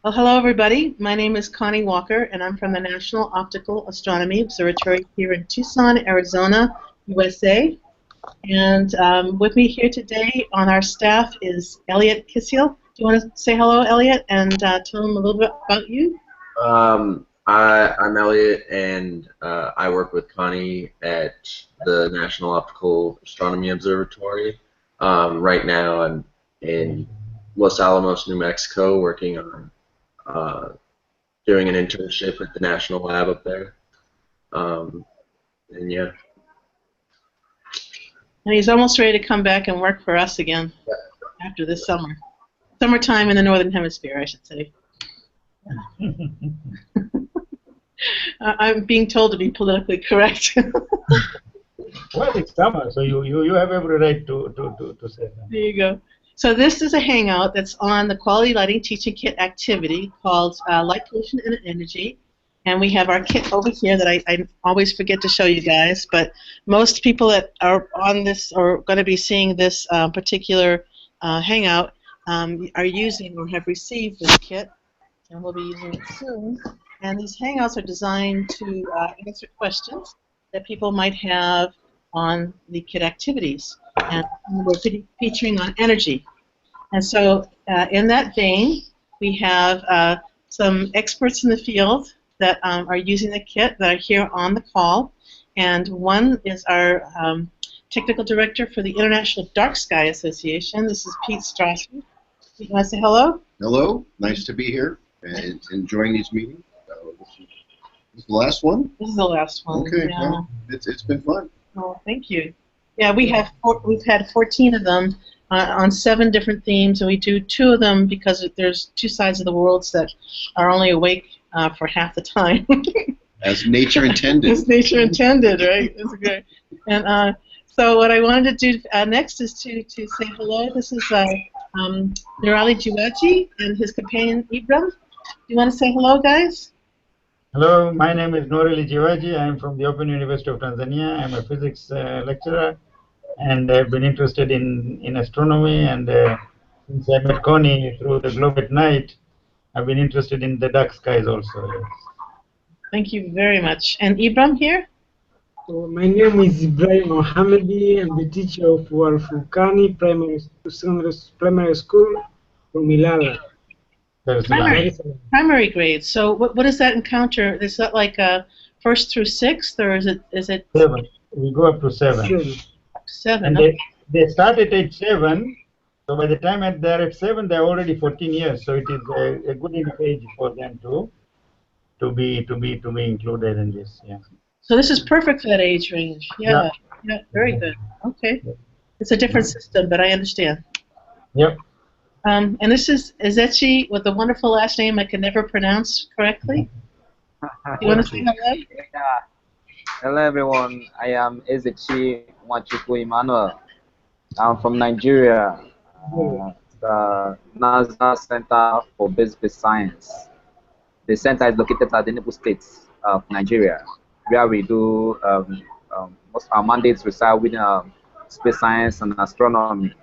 Well, hello, everybody. My name is Connie Walker, and I'm from the National Optical Astronomy Observatory here in Tucson, Arizona, USA. And with me here today on our staff is Elliot Kisiel. Do you want to say hello, Elliot, and tell them a little bit about you? I'm Elliot, and I work with Connie at the National Optical Astronomy Observatory. Right now, I'm in Los Alamos, New Mexico, working on uh, doing an internship at the National Lab up there. Um, and yeah, And he's almost ready to come back and work for us again after this summer. Summertime in the Northern Hemisphere, I should say. I'm being told to be politically correct. Well, it's summer, so you have every right to say that. There you go. So this is a hangout that's on the Quality Lighting Teaching Kit activity called Light Pollution and Energy. And we have our kit over here that I always forget to show you guys, but most people that are on this or going to be seeing this particular hangout are using or have received this kit, and we'll be using it soon. And these hangouts are designed to answer questions that people might have on the kit activities. And we're featuring on energy. And so in that vein, we have some experts in the field that are using the kit that are here on the call. And one is our technical director for the International Dark Sky Association. This is Pete Strasser. You want to say hello? Hello, nice to be here and enjoying these meetings. This is the last one? This is the last one. Okay, Yeah. well, it's been fun. Oh, thank you. Yeah, we've had 14 of them on 7 different themes, and we do 2 of them because there's 2 sides of the world that are only awake for half the time. As nature intended. As nature intended, right? That's good. And so what I wanted to do next is to say hello. This is Nirali Jiwaji and his companion Ibram. Do you want to say hello, guys? Hello, my name is Norili Jiwaji. I am from the Open University of Tanzania. I'm a physics lecturer, and I've been interested in astronomy. And since I met Connie through the Globe at Night, I've been interested in the dark skies also. Yes. Thank you very much. And Ibram here? So my name is Ibrahim Mohammedi. I'm the teacher of Warfukani Primary School from Ilala. Primary grade. So what does that encounter? Is that like first through 6th, or is it 7? We go up to 7. 7. And Okay. they start at age 7. So by the time they're at 7, they're already 14 years. So it is a good enough age for them to be included in this. Yeah. So this is perfect for that age range. Yeah. Yeah. Very good. Okay. It's a different system, but I understand. Yep. And this is Ezechi with a wonderful last name I can never pronounce correctly. You want to say hello? Yeah. Hello everyone, I am Ezechi Nwachukwu Emmanuel. I'm from Nigeria, the NASA Center for Basic Science. The center is located at the Enugu State of Nigeria, where we do most our mandates reside within space science and astronomy.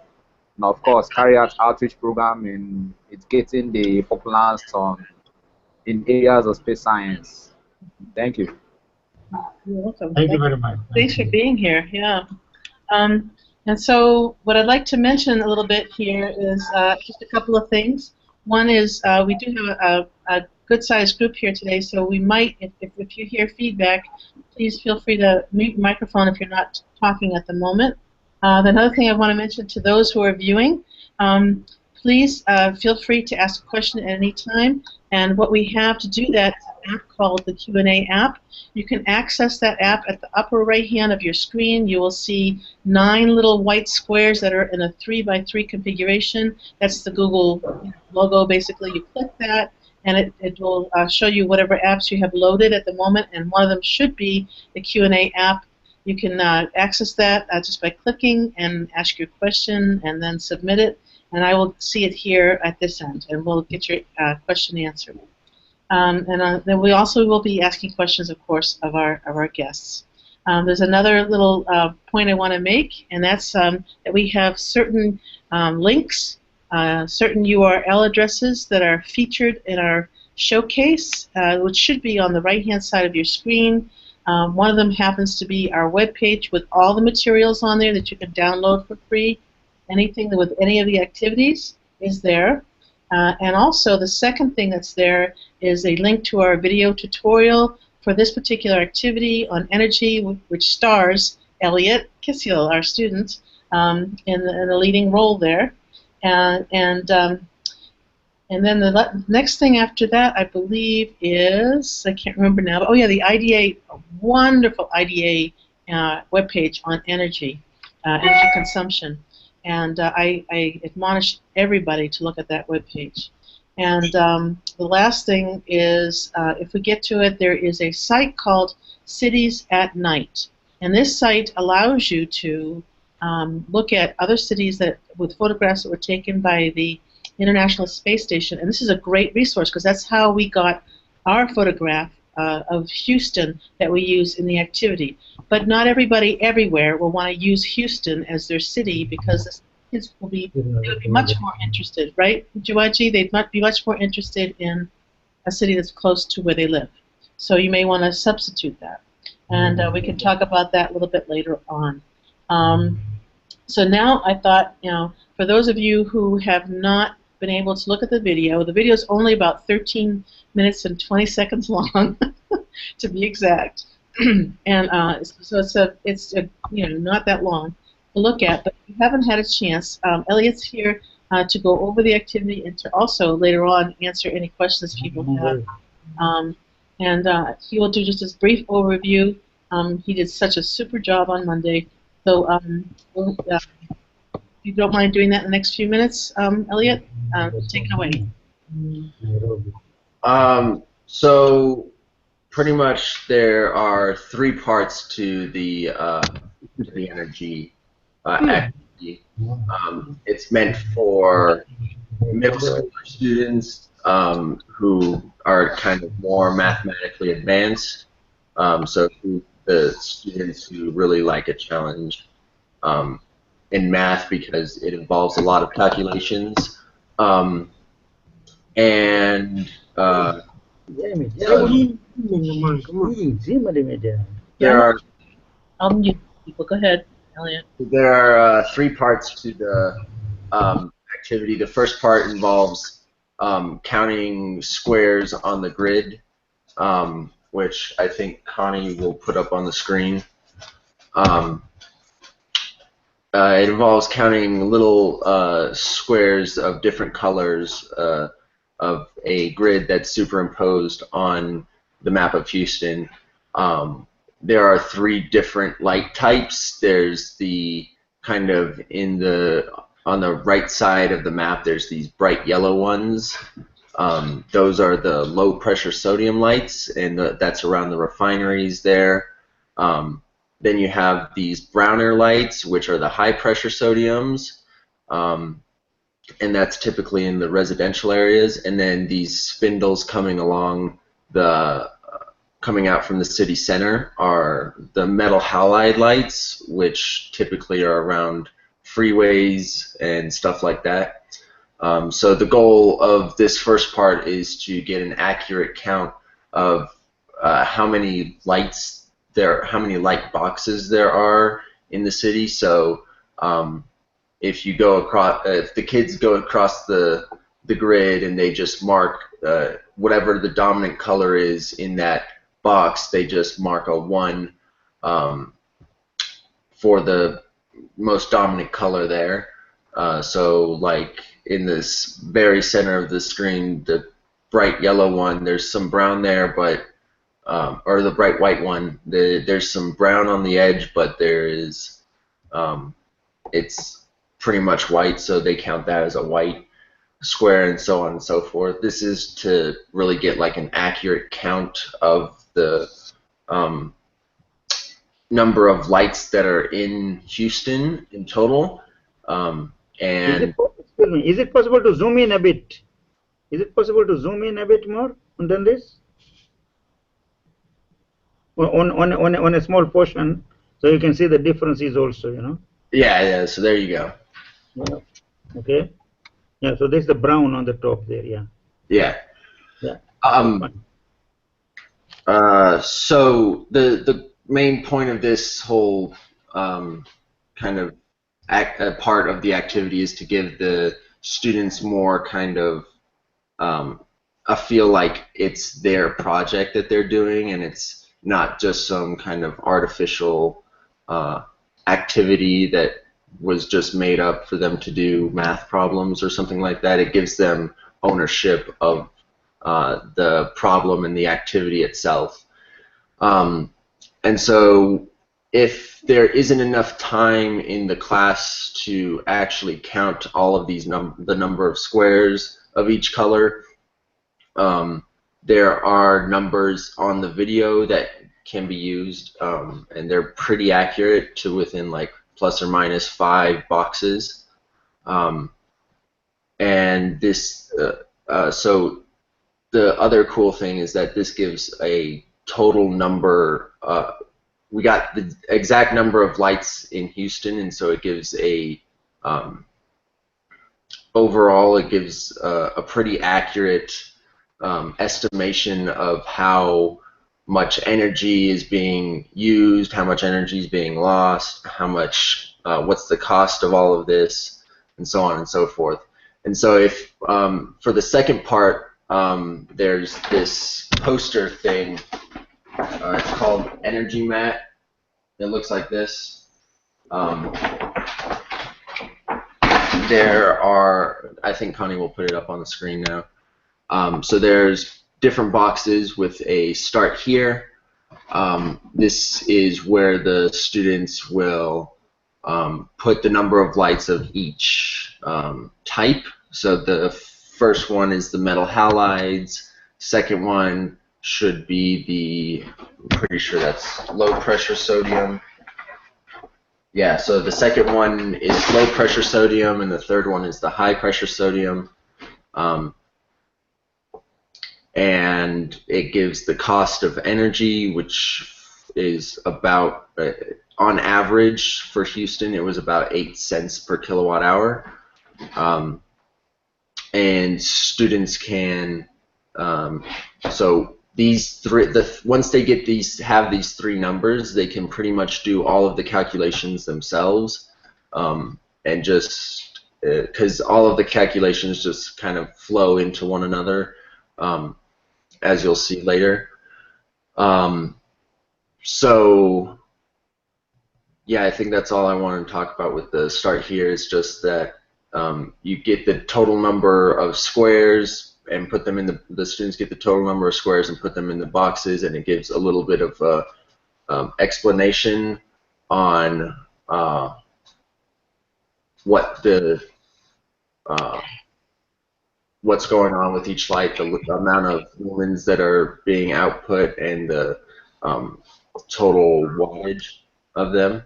And of course, carry out outreach program in educating the populace in areas of space science. Thank you. You're welcome. Thank you very much. Thanks for being here. Yeah. And so what I'd like to mention a little bit here is just a couple of things. One is we do have a good-sized group here today, so we might, if you hear feedback, please feel free to mute your microphone if you're not talking at the moment. Another thing I want to mention to those who are viewing, please feel free to ask a question at any time. And what we have to do that is an app called the Q&A app. You can access that app at the upper right hand of your screen. You will see 9 little white squares that are in a 3x3 configuration. That's the Google logo, basically. You click that, and it will show you whatever apps you have loaded at the moment, and one of them should be the Q&A app. You can access that just by clicking and ask your question and then submit it, and I will see it here at this end, and we'll get your question answered. Then we also will be asking questions, of course, of our guests. There's another little point I want to make, and that's that we have certain links certain URL addresses that are featured in our showcase, which should be on the right-hand side of your screen. One of them happens to be our webpage with all the materials on there that you can download for free. Anything with any of the activities is there. And also the second thing that's there is a link to our video tutorial for this particular activity on energy, which stars Elliot Kissiel, our student, in the leading role there. And then the next thing after that, I believe, is, I can't remember now, but, oh yeah, the IDA, a wonderful IDA webpage on energy, energy consumption. And I admonish everybody to look at that webpage. And the last thing is, if we get to it, there is a site called Cities at Night. And this site allows you to look at other cities that with photographs that were taken by the International Space Station. And this is a great resource because that's how we got our photograph of Houston that we use in the activity. But not everybody everywhere will want to use Houston as their city because the kids will be, they would be much more interested, right, Jiwaji? They'd be much more interested in a city that's close to where they live. So you may want to substitute that. And we can talk about that a little bit later on. So now I thought, you know, for those of you who have not been able to look at the video is only about 13 minutes and 20 seconds long, to be exact. And so it's you know, not that long to look at. But if you haven't had a chance, Elliot's here to go over the activity and to also later on answer any questions people have. And he will do just a brief overview. He did such a super job on Monday. So if you don't mind doing that in the next few minutes, Elliot, take it away. So pretty much there are three parts to the energy activity. It's meant for middle school students who are kind of more mathematically advanced. So the students who really like a challenge in math because it involves a lot of calculations. There are I'll mute people. Go ahead, Elliot. There are three parts to the activity. The first part involves counting squares on the grid, which I think Connie will put up on the screen. It involves counting little squares of different colors of a grid that's superimposed on the map of Houston. There are three different light types. There's the kind of on the right side of the map, there's these bright yellow ones. Those are the low pressure sodium lights, and that's around the refineries there. Then you have these browner lights, which are the high pressure sodiums, and that's typically in the residential areas. And then these spindles coming out from the city center are the metal halide lights, which typically are around freeways and stuff like that. So the goal of this first part is to get an accurate count of how many light boxes there are in the city. So if the kids go across the grid and they just mark whatever the dominant color is in that box, they just mark a 1 for the most dominant color there. So like in this very center of the screen, the bright yellow one, there's some brown there, but or the bright white one, there's some brown on the edge, but there is it's pretty much white, so they count that as a white square, and so on and so forth. This is to really get like an accurate count of the number of lights that are in Houston in total. And is it possible to zoom in a bit? Is it possible to zoom in a bit more than this? On a small portion, so you can see the differences also, you know. Yeah. So there you go. Yeah. Okay. Yeah, so there's the brown on the top there, yeah. Yeah. Yeah. So the main point of this whole kind of part of the activity is to give the students more kind of a feel like it's their project that they're doing, and it's not just some kind of artificial activity that was just made up for them to do math problems or something like that. It gives them ownership of the problem and the activity itself. And so if there isn't enough time in the class to actually count all of these the number of squares of each color, there are numbers on the video that can be used, and they're pretty accurate to within like plus or minus 5 boxes. And this, so the other cool thing is that this gives a total number. We got the exact number of lights in Houston, and so it gives a overall, it gives a pretty accurate estimation of how much energy is being used, how much energy is being lost, how much, what's the cost of all of this, and so on and so forth. And so if, for the second part, there's this poster thing, it's called Energy Mat. It looks like this. There are, I think Connie will put it up on the screen now. So there's different boxes with a start here. This is where the students will put the number of lights of each type. So the first one is the metal halides. Second one should be the, I'm pretty sure that's low pressure sodium. Yeah, so the second one is low pressure sodium, and the third one is the high pressure sodium. And it gives the cost of energy, which is about, on average for Houston, it was about 8 cents per kilowatt hour. And students can, so these three, once they get these, have these 3 numbers, they can pretty much do all of the calculations themselves, and just, because all of the calculations just kind of flow into one another, as you'll see later. So yeah, I think that's all I want to talk about with the start here, is just that you get the total number of squares and put them in the students get the total number of squares and put them in the boxes, and it gives a little bit of explanation on what the what's going on with each light, the amount of lumens that are being output, and the total wattage of them.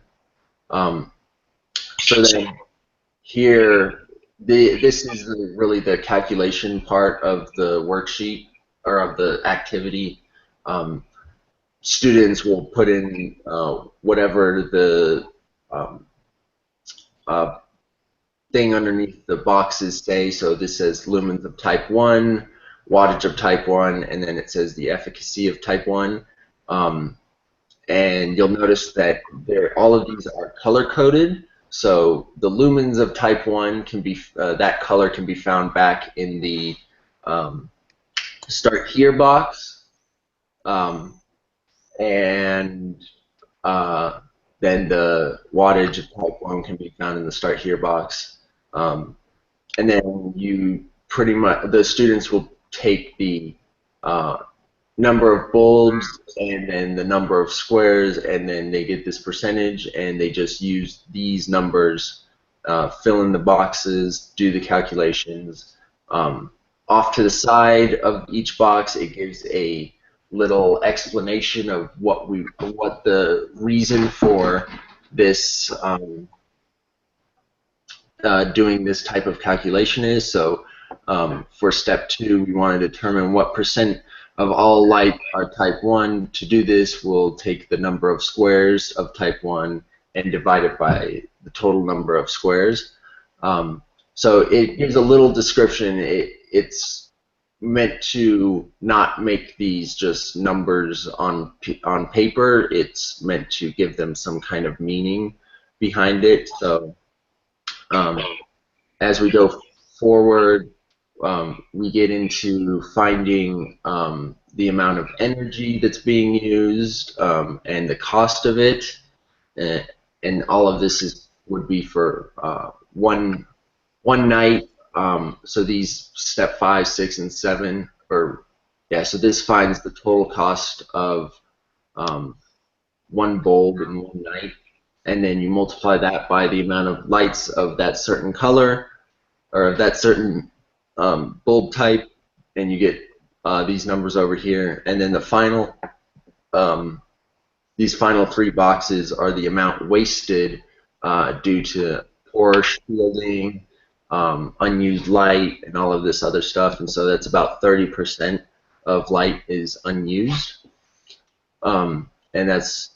So then here, this is really the calculation part of the worksheet, or of the activity. Students will put in whatever the thing underneath the boxes say. So this says lumens of type 1, wattage of type 1, and then it says the efficacy of type 1. And you'll notice that all of these are color-coded. So the lumens of type 1 can be, that color can be found back in the start here box. And then the wattage of type 1 can be found in the start here box. And then you pretty much, the students will take the number of bulbs and then the number of squares, and then they get this percentage, and they just use these numbers, fill in the boxes, do the calculations. Off to the side of each box, it gives a little explanation of what the reason for this doing this type of calculation is. So for step 2, we want to determine what percent of all light are type 1. To do this, we'll take the number of squares of type 1 and divide it by the total number of squares. So it gives a little description. It's meant to not make these just numbers on paper. It's meant to give them some kind of meaning behind it. So as we go forward, we get into finding the amount of energy that's being used and the cost of it, and all of this would be for one night. So these step 5, 6, and 7, so this finds the total cost of one bulb in one night, and then you multiply that by the amount of lights of that certain color or of that certain bulb type, and you get these numbers over here. And then the final, these final 3 boxes are the amount wasted due to poor shielding, unused light, and all of this other stuff. And so that's about 30% of light is unused, and that's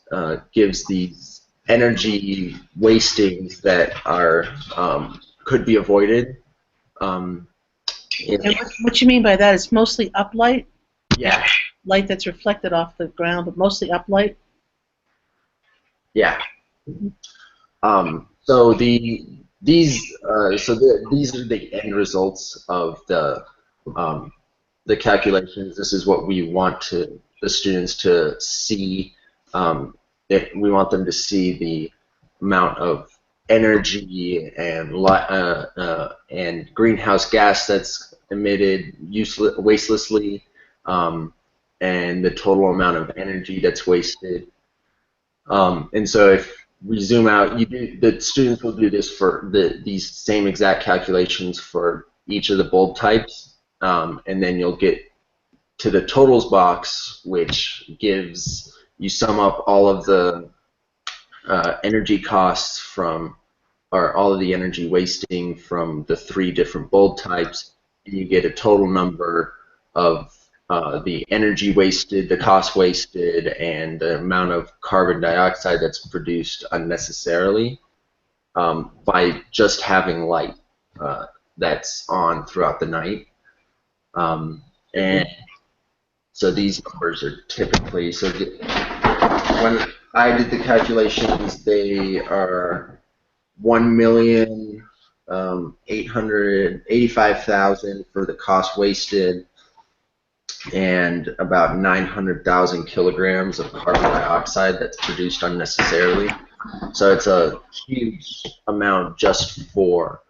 gives these energy wastings that are could be avoided. And what you mean by that is mostly uplight? Yeah. Light that's reflected off the ground, but mostly uplight? Yeah. So these are the end results of the calculations. This is what we want the students to see. We want them to see the amount of energy and greenhouse gas that's emitted wastelessly, and the total amount of energy that's wasted. And so if we zoom out, the students will do this for these same exact calculations for each of the bulb types, and then you'll get to the totals box, which gives you sum up all of the energy costs from, or all of the energy wasting from the 3 different bulb types, and you get a total number of the energy wasted, the cost wasted, and the amount of carbon dioxide that's produced unnecessarily by just having light that's on throughout the night. And so these numbers are typically, so when I did the calculations, they are 1,885,000 for the cost wasted, and about 900,000 kilograms of carbon dioxide that's produced unnecessarily. So it's a huge amount just for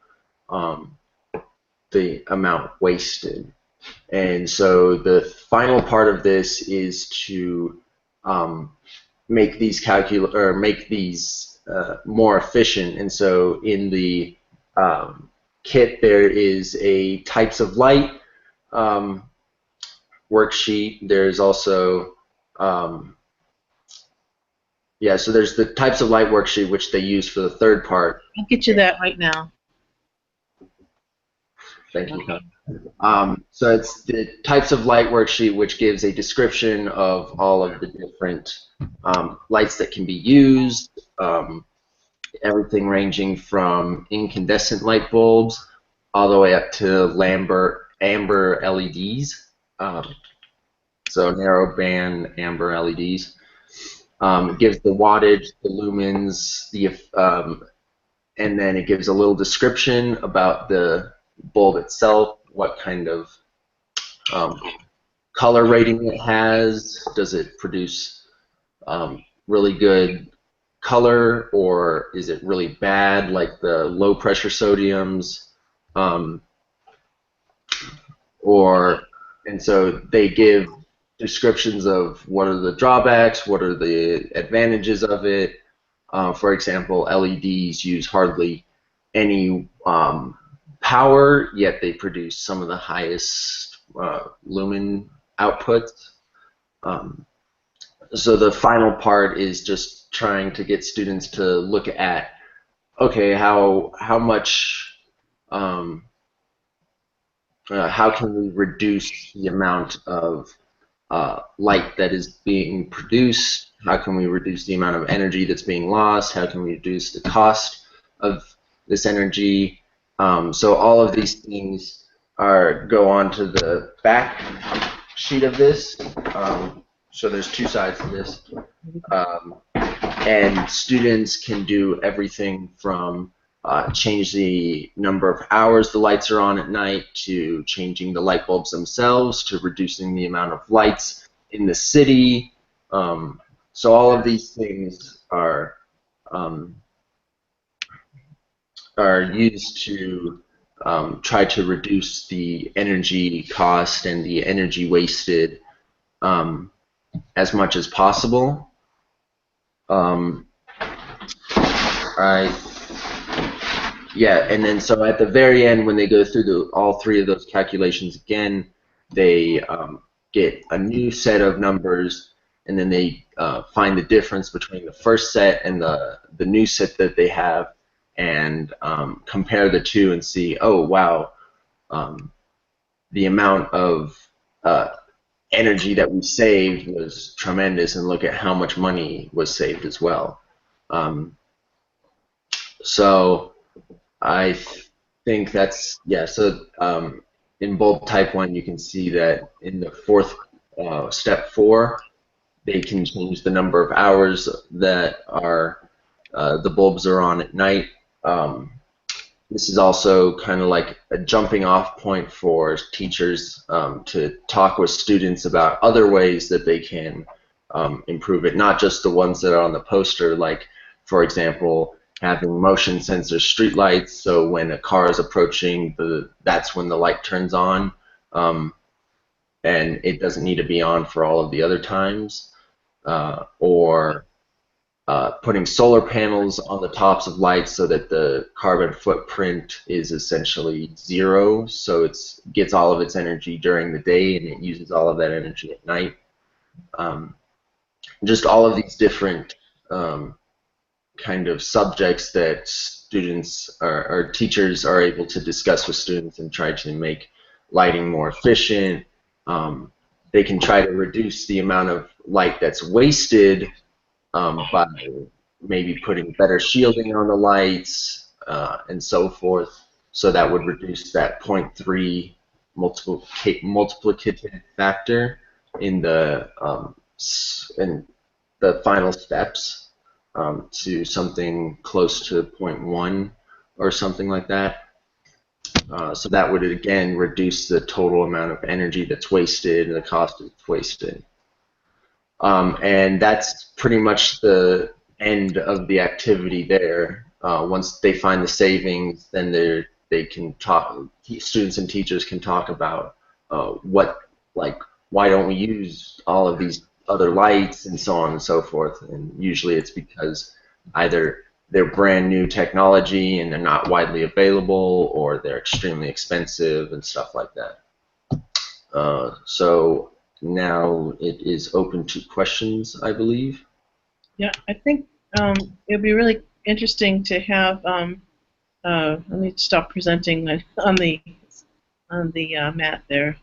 the amount wasted. And so the final part of this is to make these more efficient. And so in the kit there is a types of light worksheet. There's also so there's the types of light worksheet which they use for the third part. I'll get you that right now. Thank you. So it's the types of light worksheet which gives a description of all of the different lights that can be used, everything ranging from incandescent light bulbs all the way up to amber LEDs, so narrow band amber LEDs. It gives the wattage, the lumens, and then it gives a little description about the bulb itself, what kind of color rating it has. Does it produce really good color, or is it really bad, like the low pressure sodiums? And so they give descriptions of what are the drawbacks, what are the advantages of it. For example, LEDs use hardly any power, yet they produce some of the highest lumen outputs. So the final part is just trying to get students to look at, okay, how much, how can we reduce the amount of light that is being produced? How can we reduce the amount of energy that's being lost? How can we reduce the cost of this energy? So all of these things go on to the back sheet of this. So there's two sides to this. And students can do everything from change the number of hours the lights are on at night, to changing the light bulbs themselves, to reducing the amount of lights in the city. So all of these things are used to try to reduce the energy cost and the energy wasted as much as possible. Yeah, and then so at the very end, when they go through all three of those calculations again, they get a new set of numbers, and then they find the difference between the first set and the new set that they have, and compare the two and see, oh wow, the amount of energy that we saved was tremendous, and look at how much money was saved as well. So I think that's, yeah, so in bulb type 1, you can see that in the fourth step 4, they can change the number of hours that the bulbs are on at night. This is also kind of like a jumping off point for teachers to talk with students about other ways that they can improve it, not just the ones that are on the poster, like, for example, having motion sensor street lights, so when a car is approaching, that's when the light turns on, and it doesn't need to be on for all of the other times, or putting solar panels on the tops of lights so that the carbon footprint is essentially 0, so it gets all of its energy during the day and it uses all of that energy at night. Just all of these different kind of subjects that students or teachers are able to discuss with students and try to make lighting more efficient. They can try to reduce the amount of light that's wasted by maybe putting better shielding on the lights and so forth. So that would reduce that 0.3 multiplicative factor in the final steps to something close to 0.1 or something like that. So that would again reduce the total amount of energy that's wasted and the cost that's wasted. And that's pretty much the end of the activity there. Once they find the savings, then they can talk. Students and teachers can talk about why don't we use all of these other lights and so on and so forth. And usually it's because either they're brand new technology and they're not widely available, or they're extremely expensive and stuff like that. So now it is open to questions, I believe. Yeah, I think it'd be really interesting to have. Let me stop presenting on the mat there,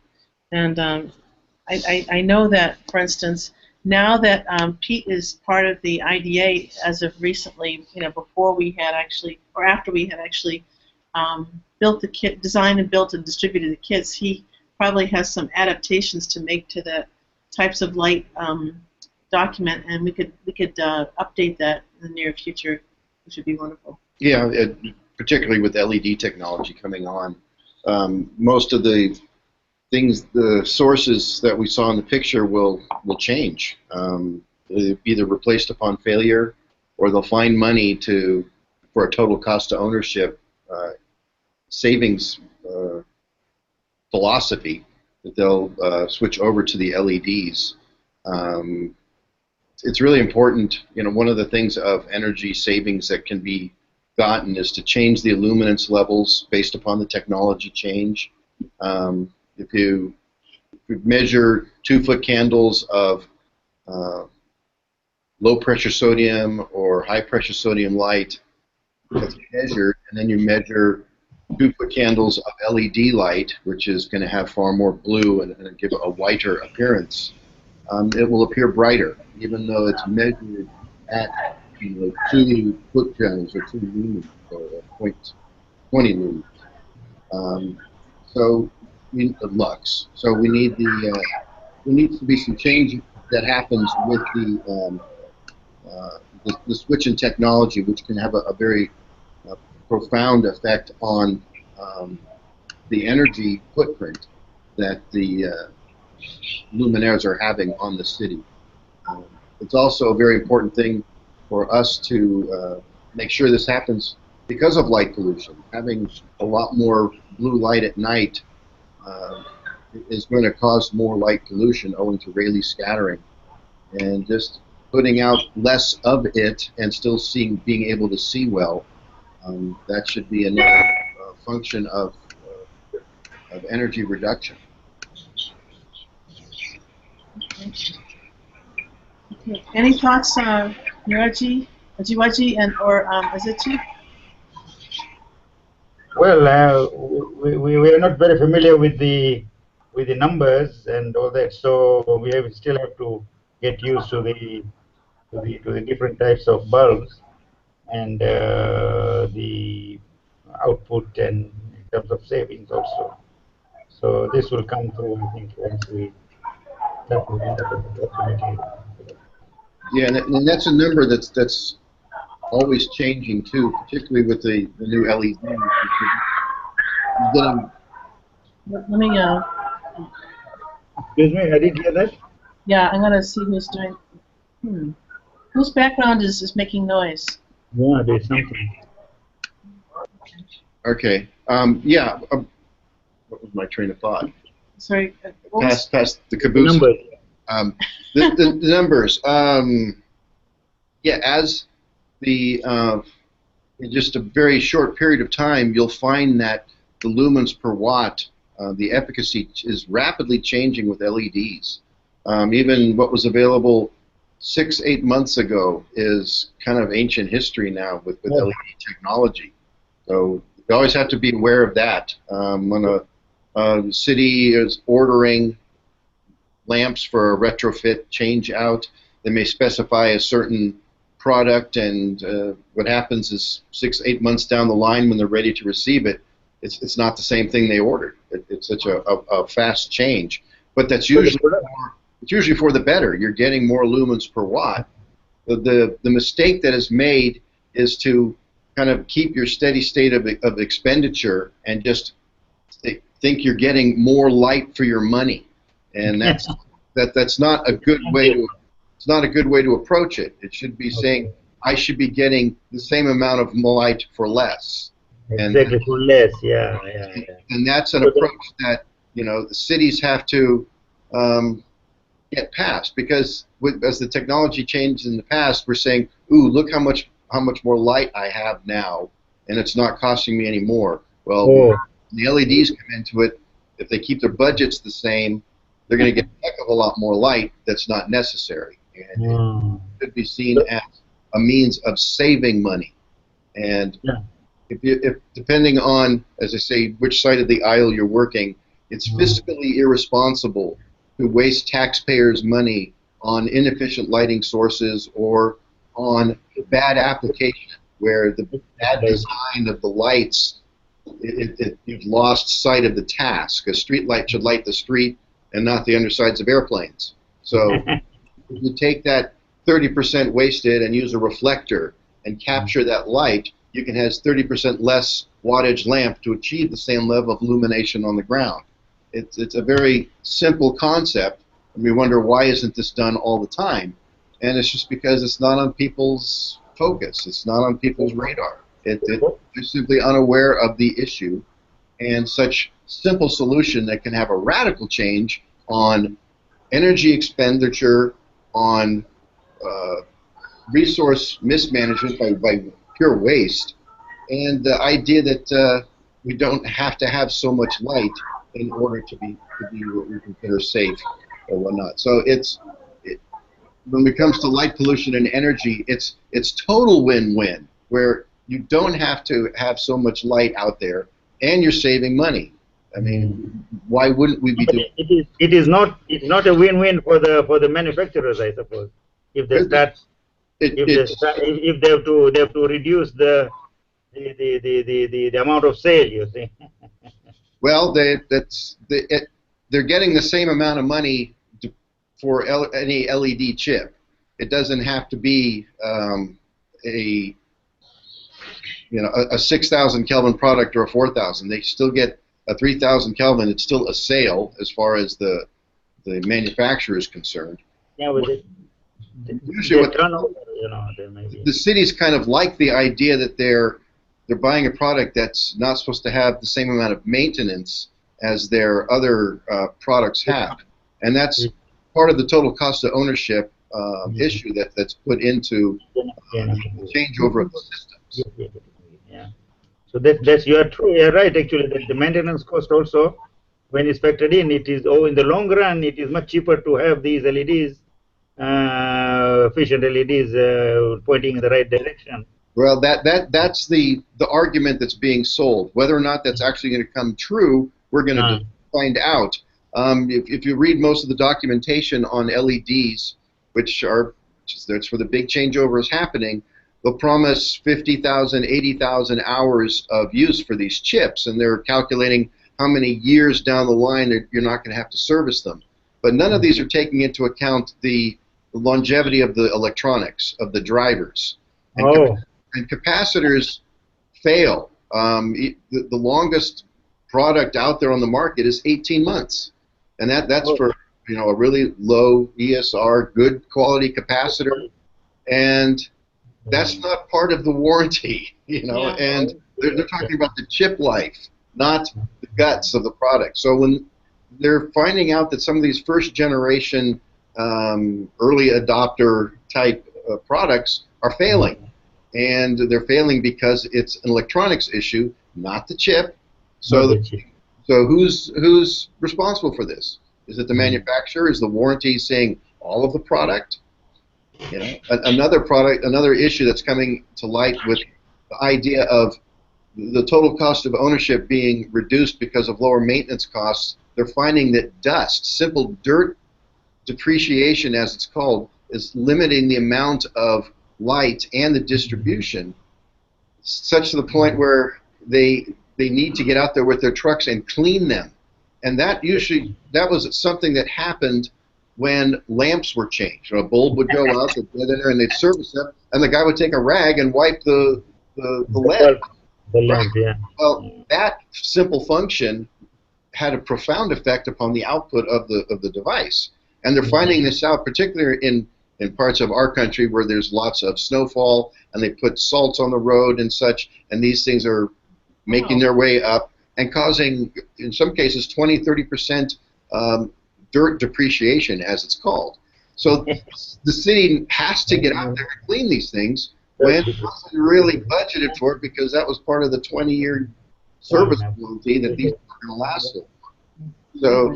and I know that, for instance, now that Pete is part of the IDA as of recently, before we had actually, or after we had actually built the kit, designed and built and distributed the kits, he probably has some adaptations to make to the types of light document, and we could update that in the near future, which would be wonderful. Yeah, particularly with LED technology coming on, most of the things, the sources that we saw in the picture will change. They'll either replaced upon failure, or they'll find money for a total cost to ownership savings philosophy that they'll switch over to the LEDs. It's really important. One of the things of energy savings that can be gotten is to change the illuminance levels based upon the technology change. If you measure 2-foot candles of low pressure sodium or high pressure sodium light, that's measured, and then you measure 2-foot candles of LED light, which is going to have far more blue and give a whiter appearance, it will appear brighter, even though it's measured at 2 foot candles or 2 lumens or 0.20 lumens. So we lux. So we need there needs to be some change that happens with the switch in technology, which can have a very profound effect on the energy footprint that the luminaires are having on the city. It's also a very important thing for us to make sure this happens because of light pollution. Having a lot more blue light at night is going to cause more light pollution owing to Rayleigh scattering. And just putting out less of it and still being able to see well, that should be another function of energy reduction. Okay. Any thoughts, Niraji, Ajiwaji, and or Azichi? Well, we are not very familiar with the numbers and all that, so still have to get used to the different types of bulbs and the output and in terms of savings also. So this will come through, I think, once we start to end up approximately. Yeah, and that's a number that's always changing too, particularly with the new LEDs. Let me Excuse me, I didn't hear that. yeah, I'm gonna see who's doing. Whose background is making noise? Yeah, there's something. Okay. Yeah. What was my train of thought? Sorry. Past the caboose. Numbers. The numbers. Yeah, as in just a very short period of time, you'll find that the lumens per watt, the efficacy is rapidly changing with LEDs. Even what was available 6-8 months ago is kind of ancient history now with LED technology. So you always have to be aware of that. When a city is ordering lamps for a retrofit change out, they may specify a certain product, and what happens is 6-8 months down the line when they're ready to receive it, it's not the same thing they ordered. It's such a fast change, but that's usually for the better. You're getting more lumens per watt. The mistake that is made is to kind of keep your steady state of expenditure and just think you're getting more light for your money, and that's not a good way to. It's not a good way to approach it. It should be saying, I should be getting the same amount of light for less. Exactly, for less, yeah. And that's an approach that the cities have to get past, because as the technology changed in the past, we're saying, ooh, look how much more light I have now, and it's not costing me any more. Well, the LEDs come into it. If they keep their budgets the same, they're going to get a heck of a lot more light that's not necessary. And it should be seen as a means of saving money. And if depending on, as I say, which side of the aisle you're working, it's fiscally irresponsible to waste taxpayers' money on inefficient lighting sources or on bad application where the bad design of the lights, you've lost sight of the task. A street light should light the street and not the undersides of airplanes. So if you take that 30% wasted and use a reflector and capture that light, you can have 30% less wattage lamp to achieve the same level of illumination on the ground. It's a very simple concept, and we wonder why isn't this done all the time? And it's just because it's not on people's focus. It's not on people's radar. They're simply unaware of the issue, and such simple solution that can have a radical change on energy expenditure, on resource mismanagement by pure waste, and the idea that we don't have to have so much light in order to be what we consider safe or whatnot. So when it comes to light pollution and energy, it's total win-win, where you don't have to have so much light out there, and you're saving money. I mean, why wouldn't we be doing it? It's not a win-win for the manufacturers, I suppose. If they start, if they have to reduce the amount of sale, you see. Well, they're getting the same amount of money for any LED chip. It doesn't have to be a 6,000 Kelvin product or a 4,000. They still get a 3,000 Kelvin. It's still a sale as far as the manufacturer is concerned. Yeah, but Usually, what turnover, there may be. the cities kind of like the idea that they're buying a product that's not supposed to have the same amount of maintenance as their other products have, and that's part of the total cost of ownership issue that's put into the changeover of the systems. Yeah. So that's you're right actually, that the maintenance cost also, when it's factored in, it is in the long run it is much cheaper to have these LEDs, efficient LEDs pointing in the right direction. Well, that's the argument that's being sold. Whether or not that's actually going to come true, we're going to find out. If you read most of the documentation on LEDs, that's where the big changeover is happening, they'll promise 50,000, 80,000 hours of use for these chips, and they're calculating how many years down the line you're not going to have to service them. But none of these are taking into account the longevity of the electronics, of the drivers. And capacitors fail. The longest product out there on the market is 18 months. And that's for a really low ESR, good quality capacitor. And that's not part of the warranty, and they're talking about the chip life, not the guts of the product. So when they're finding out that some of these first generation early adopter type products are failing, and they're failing because it's an electronics issue, not the chip. So who's responsible for this? Is it the manufacturer? Is the warranty saying all of the product? Another issue that's coming to light with the idea of the total cost of ownership being reduced because of lower maintenance costs. They're finding that dust, simple dirt depreciation as it's called, is limiting the amount of light and the distribution, such to the point where they need to get out there with their trucks and clean them. And that was something that happened when lamps were changed. A bulb would go out, they'd get in there, and they'd service them, and the guy would take a rag and wipe the lead. The lamp, yeah. Well, that simple function had a profound effect upon the output of the device. And they're finding this out, particularly in parts of our country where there's lots of snowfall, and they put salts on the road and such, and these things are making their way up and causing, in some cases, 20–30% dirt depreciation, as it's called. So the city has to get out there and clean these things when it wasn't really budgeted for it, because that was part of the 20-year service warranty that these are going to last for. So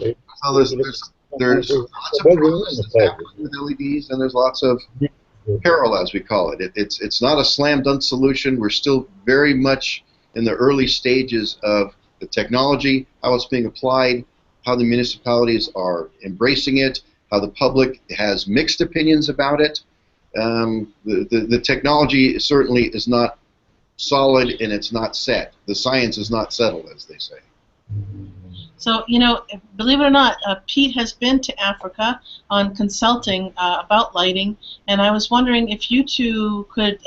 there's lots of problems that's happening with LEDs, and there's lots of peril, as we call it. It's not a slam dunk solution. We're still very much in the early stages of the technology, how it's being applied, how the municipalities are embracing it, how the public has mixed opinions about it. The technology certainly is not solid, and it's not set. The science is not settled, as they say. So, believe it or not, Pete has been to Africa on consulting about lighting, and I was wondering if you two could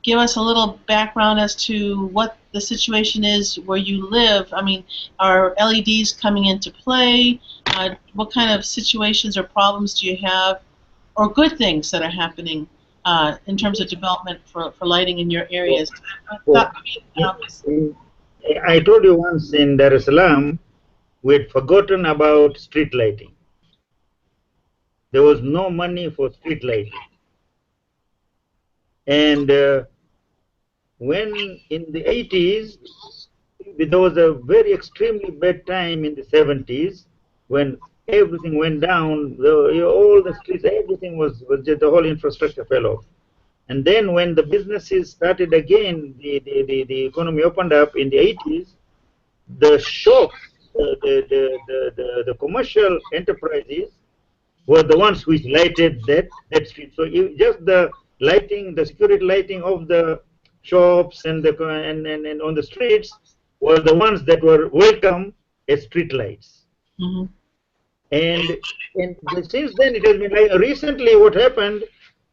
give us a little background as to what the situation is where you live. I mean, are LEDs coming into play? What kind of situations or problems do you have, or good things that are happening in terms of development for lighting in your areas? I told you once in Dar es Salaam, we had forgotten about street lighting. There was no money for street lighting. And when in the 80s, there was a very extremely bad time in the 70s when everything went down, all the streets, everything was just, the whole infrastructure fell off. And then when the businesses started again, the economy opened up in the 80s, the shops, the commercial enterprises were the ones which lighted that street. So just the lighting, the security lighting of the shops and on the streets were the ones that were welcome as street lights. Mm-hmm. And since then it has been like recently what happened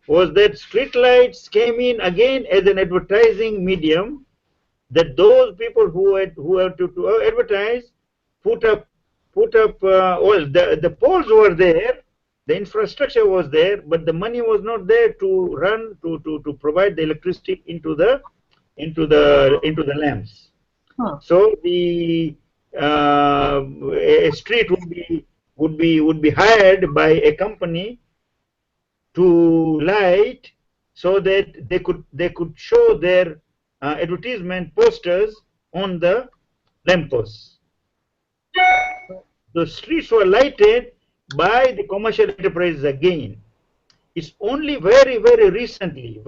was that street lights came in again as an advertising medium, that those people who had to advertise put up well, the poles were there, the infrastructure was there, but the money was not there to run to provide the electricity into the lamps. Huh. So the a street would be hired by a company to light, so that they could show their advertisement posters on the lampposts. The streets were lighted by the commercial enterprises again. It's only very recently,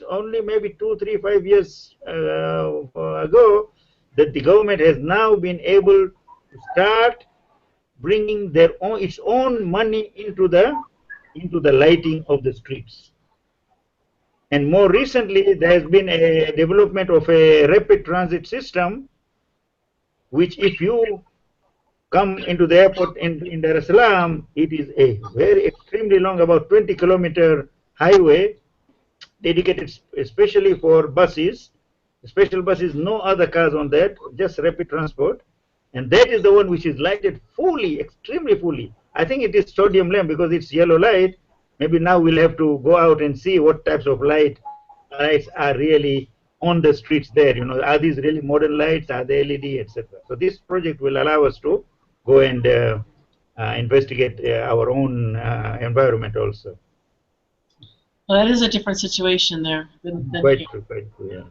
only maybe 2, 3, 5 years ago, that the government has now been able to start bringing its own money into the lighting of the streets. And more recently, there has been a development of a rapid transit system, which if you come into the airport in Dar es Salaam, it is a very extremely long, about 20-kilometer highway dedicated especially for buses, special buses, no other cars on that, just rapid transport. And that is the one which is lighted fully, extremely fully. I think it is sodium lamp because it's yellow light. Maybe now we'll have to go out and see what types of lights are really on the streets there. You know, are these really modern lights? Are they LED, etc.? So this project will allow us to go and investigate our own environment also. Well, that is a different situation there than Quite here. true, yeah.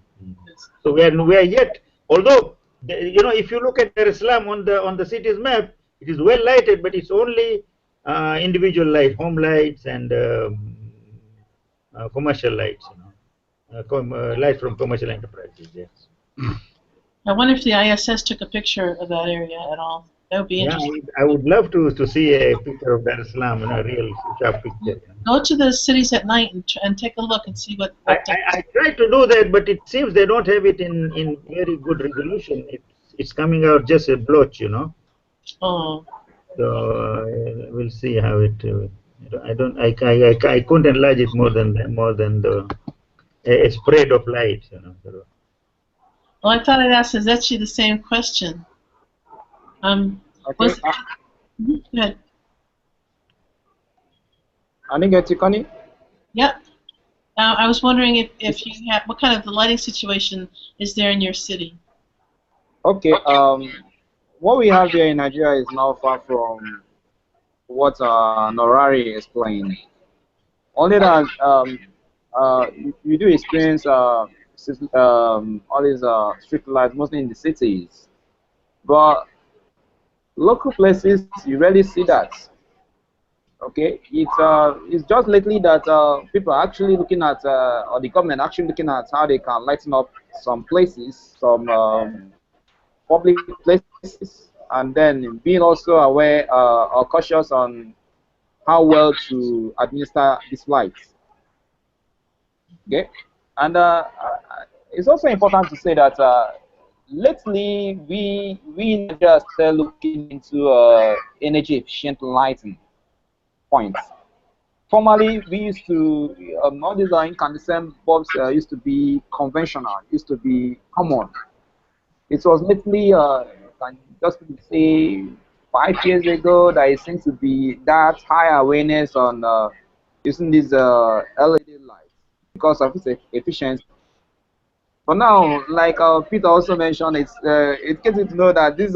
So we are yet, although you know, if you look at Dar es Salaam on the city's map, it is well lighted, but it's only individual light, home lights and commercial lights. You know, lights from commercial enterprises. Yes. I wonder if the ISS took a picture of that area at all. That would be interesting. I would love to see a picture of Dar es Salaam, a real sharp picture. Go to the cities at night and take a look and see what I tried to do that, but it seems they don't have it in very good resolution. It's coming out just a blotch, you know. Oh. So we'll see how it. I couldn't enlarge it more than a spread of light, you know. So. Well, I thought I'd ask Ezechi the same question. Okay. Go ahead. I didn't get you, Connie. Yep. I was wondering if you have, what kind of the lighting situation is there in your city? Okay. What we have here in Nigeria is not far from what Norari explained. Only that you do experience all these street lights mostly in the cities, but local places you rarely see that. Okay, it's just lately that people are actually looking at, or the government actually looking at how they can lighten up some places, some public places, and then being also aware or cautious on how well to administer these lights. Okay, and it's also important to say that lately we in Nigeria are looking into energy efficient lighting points. Formerly, we used to all these incandescent bulbs used to be conventional, used to be common. It was lately, just say 5 years ago, that it seems to be that high awareness on using these LED lights because of its efficiency. But now, like Peter also mentioned, it gets you to know that these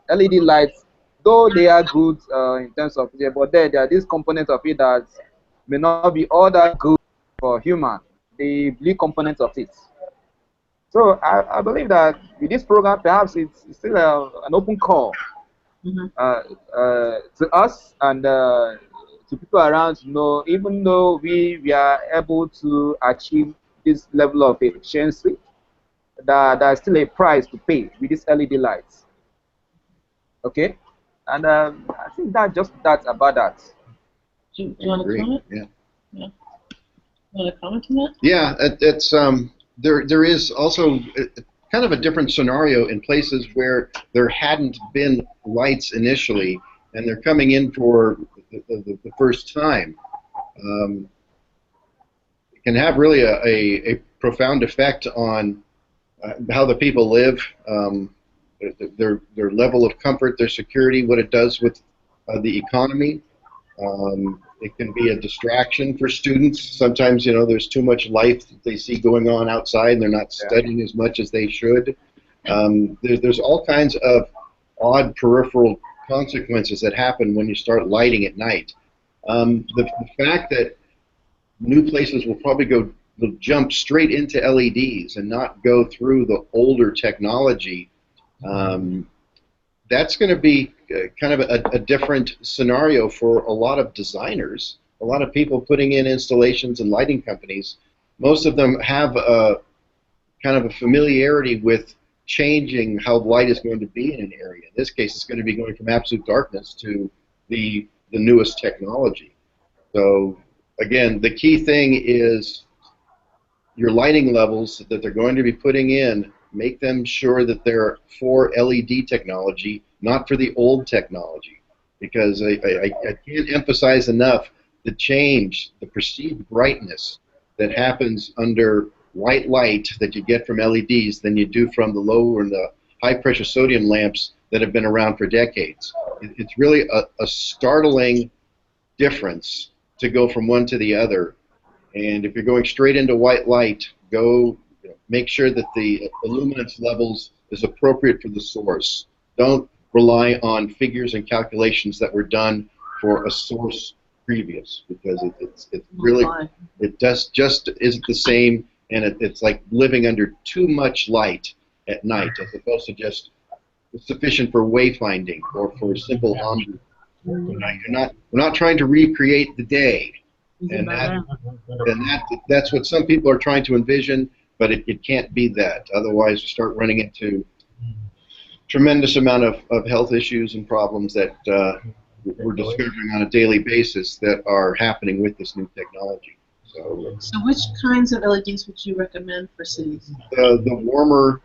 LED lights, though they are good in terms of it, but there are these components of it that may not be all that good for human, the blue components of it. So I believe that with this program, perhaps it's still an open call to us and to people around to know, even though we are able to achieve this level of efficiency, that there's still a price to pay with these LED lights. Okay? And I think that's about that. Do you want to comment? Yeah. You want to comment on that? Yeah, it's there is also kind of a different scenario in places where there hadn't been lights initially, and they're coming in for the first time. It can have really a profound effect on how the people live, their level of comfort, their security, what it does with the economy. It can be a distraction for students. Sometimes, you know, there's too much life that they see going on outside, and they're not studying as much as they should. There's all kinds of odd peripheral consequences that happen when you start lighting at night. The fact that new places will probably will jump straight into LEDs and not go through the older technology, that's going to be kind of a different scenario for a lot of designers, a lot of people putting in installations and lighting companies. Most of them have a kind of a familiarity with changing how light is going to be in an area. In this case, it's going to be going from absolute darkness to the newest technology. So again, the key thing is your lighting levels that they're going to be putting in, make them sure that they're for LED technology, not for the old technology. Because I can't emphasize enough the change, the perceived brightness that happens under white light that you get from LEDs than you do from the low and the high pressure sodium lamps that have been around for decades. It's really a startling difference to go from one to the other. And if you're going straight into white light, make sure that the illuminance levels is appropriate for the source. Don't rely on figures and calculations that were done for a source previous, because it's really, it just isn't the same, and it's like living under too much light at night as opposed to just sufficient for wayfinding or for simple ombre. We're not trying to recreate the day, and that's what some people are trying to envision, but it can't be that. Otherwise, you start running into tremendous amount of health issues and problems that we're discovering on a daily basis that are happening with this new technology. So which kinds of LEDs would you recommend for cities? The warmer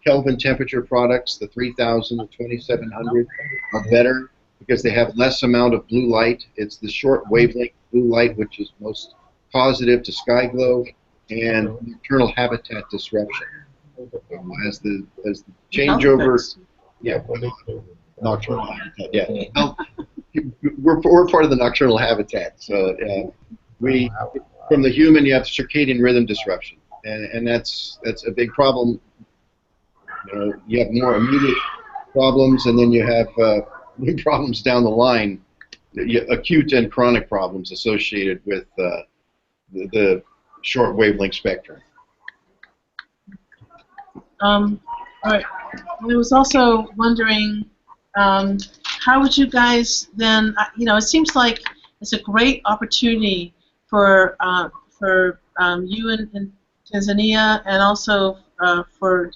Kelvin temperature products, the 3000, the 2700, are better because they have less amount of blue light. It's the short wavelength blue light which is most positive to sky glow and nocturnal habitat disruption. As the changeover, yeah, nocturnal habitat, yeah. Well, we're part of the nocturnal habitat, so we, from the human, you have circadian rhythm disruption, and that's a big problem. You know, you have more immediate problems, and then you have new problems down the line, acute and chronic problems associated with the short wavelength spectrum. All right. I was also wondering, how would you guys then? You know, it seems like it's a great opportunity for you in Tanzania and also for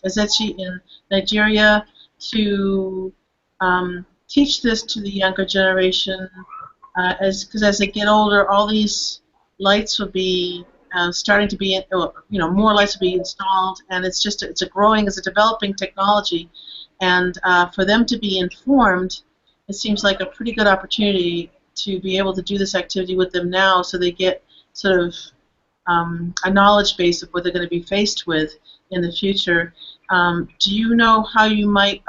Ezechi in Nigeria to teach this to the younger generation, because as they get older, all these lights will be starting to be, more lights will be installed, and it's a developing technology, and for them to be informed, it seems like a pretty good opportunity to be able to do this activity with them now, so they get sort of a knowledge base of what they're going to be faced with in the future. Do you know how you might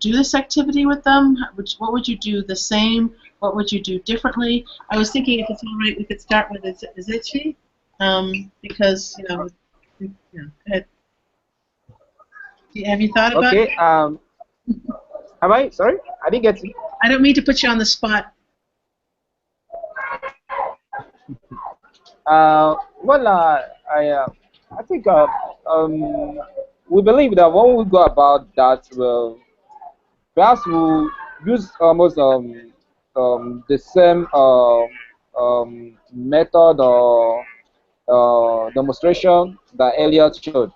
do this activity with them? What would you do the same? What would you do differently? I was thinking, if it's all right, we could start with Ezechi. Because go ahead. Have you thought about it? Have I? Sorry, I didn't get it. I don't mean to put you on the spot. I think we believe that when we go about that, perhaps we'll use almost the same method or demonstration that Elliot showed.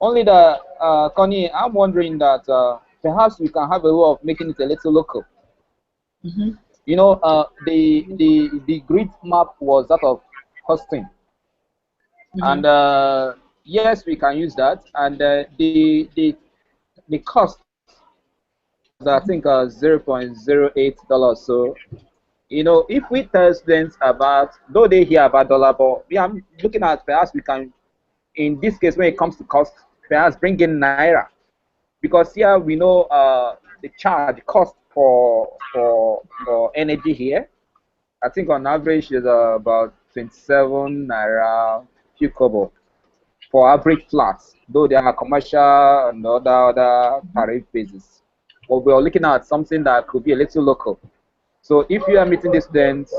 Only that, Connie, I'm wondering that perhaps we can have a way of making it a little local. Mm-hmm. You know, the grid map was that of Austin, mm-hmm. And yes, we can use that, and the cost, I think, $0.08. So, if we tell students about, though they hear about dollar, but we are looking at perhaps we can, in this case, when it comes to cost, perhaps bring in naira, because here we know the charge cost for energy here. I think on average is about 27 naira few kobo for average flats, though there are commercial and other tariff basis. But we are looking at something that could be a little local. So if you are meeting the students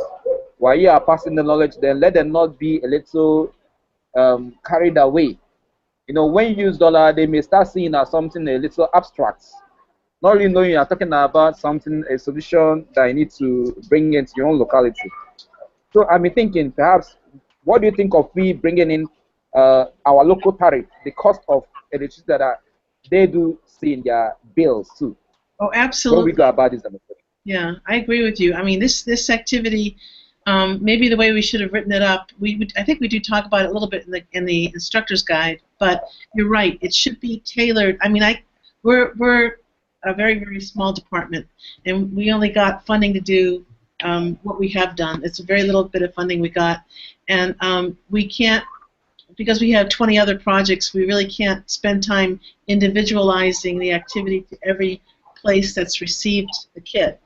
while you are passing the knowledge, then let them not be a little carried away. When you use dollar, they may start seeing as something a little abstract, not really knowing you are talking about something, a solution that you need to bring into your own locality. So I'm thinking, perhaps, what do you think of we bringing in our local tariff, the cost of electricity that they do see in their bills too? Oh, When we absolutely. go about this, Yeah, I agree with you. I mean, this activity, maybe the way we should have written it up, I think we do talk about it a little bit in the instructor's guide. But you're right; it should be tailored. I mean, we're a very, very small department, and we only got funding to do what we have done. It's a very little bit of funding we got, and we can't, because we have 20 other projects, we really can't spend time individualizing the activity to every place that's received the kit.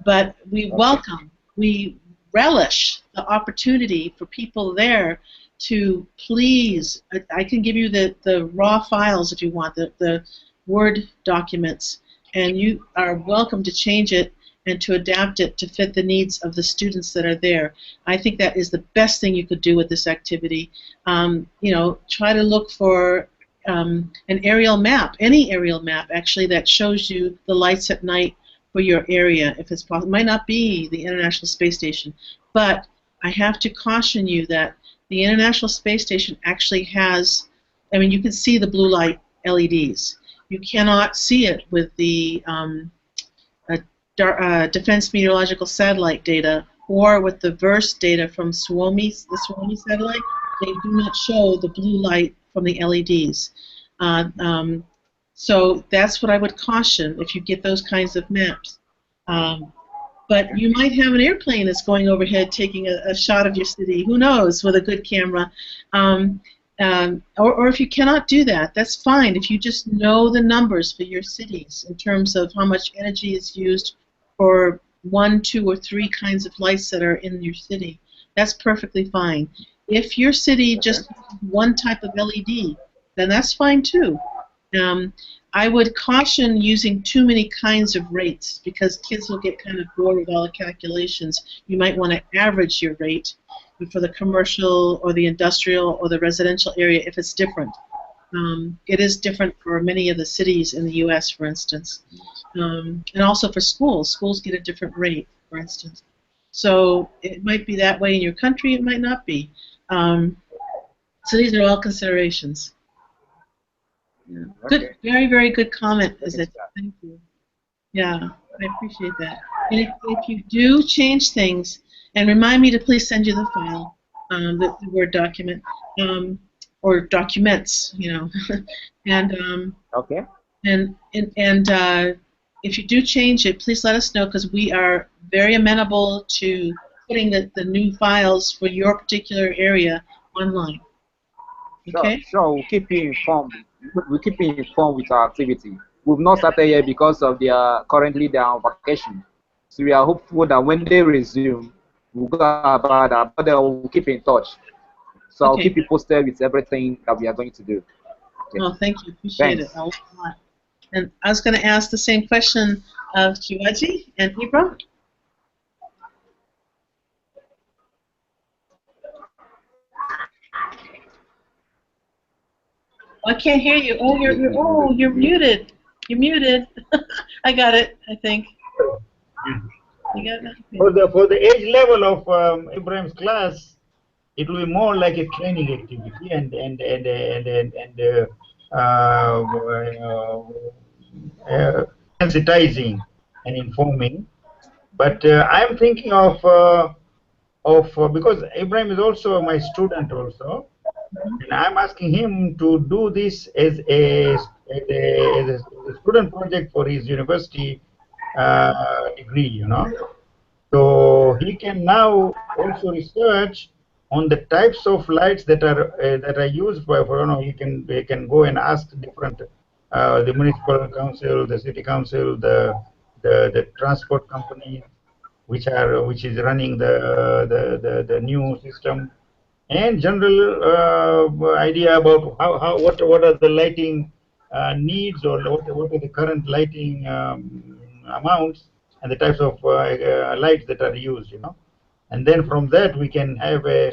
But we welcome, we relish the opportunity for people there to please, I can give you the raw files if you want, the Word documents, and you are welcome to change it and to adapt it to fit the needs of the students that are there. I think that is the best thing you could do with this activity. Try to look for an aerial map, any aerial map actually, that shows you the lights at night for your area, if it's possible. It might not be the International Space Station, but I have to caution you that the International Space Station actually has, I mean, you can see the blue light LEDs. You cannot see it with the Defense Meteorological Satellite data or with the VERSE data from the Suomi satellite. They do not show the blue light from the LEDs. So that's what I would caution if you get those kinds of maps. But you might have an airplane that's going overhead taking a shot of your city, who knows, with a good camera. Or if you cannot do that, that's fine. If you just know the numbers for your cities in terms of how much energy is used for 1, 2, or 3 kinds of lights that are in your city, that's perfectly fine. If your city just uses one type of LED, then that's fine too. I would caution using too many kinds of rates because kids will get kind of bored with all the calculations. You might want to average your rate for the commercial or the industrial or the residential area if it's different. It is different for many of the cities in the U.S., for instance. And also for schools. Schools get a different rate, for instance. So it might be that way in your country, it might not be. So these are all considerations. Yeah. Good, very, very good comment, is it? Thank you. Yeah, I appreciate that. And if you do change things, and remind me to please send you the file, the Word document, or documents, and okay. And if you do change it, please let us know because we are very amenable to putting the new files for your particular area online. Okay? Sure. We'll keep you informed. We'll keep you informed with our activity. We've not started yet because of currently they are on vacation. So we are hopeful that when they resume, we'll go about that, but then we'll keep in touch. So I'll keep you posted with everything that we are going to do. Okay. Oh, thank you. Appreciate it a lot. And I was going to ask the same question of Chiwaji and Ibra. I can't hear you. Oh, you're muted. You're muted. I got it, I think. You got it? For the age level of Ibrahim's class, it will be more like a training activity and sensitizing and informing. But I'm thinking of because Ibrahim is also my student also. And I'm asking him to do this as a student project for his university degree, you know. So he can now also research on the types of lights that are used by, for, you know, he can go and ask different the municipal council, the city council, the transport companies, which is running the new system, and general idea about what are the lighting needs, or what are the current lighting amounts and the types of lights that are used, you know. And then from that we can have a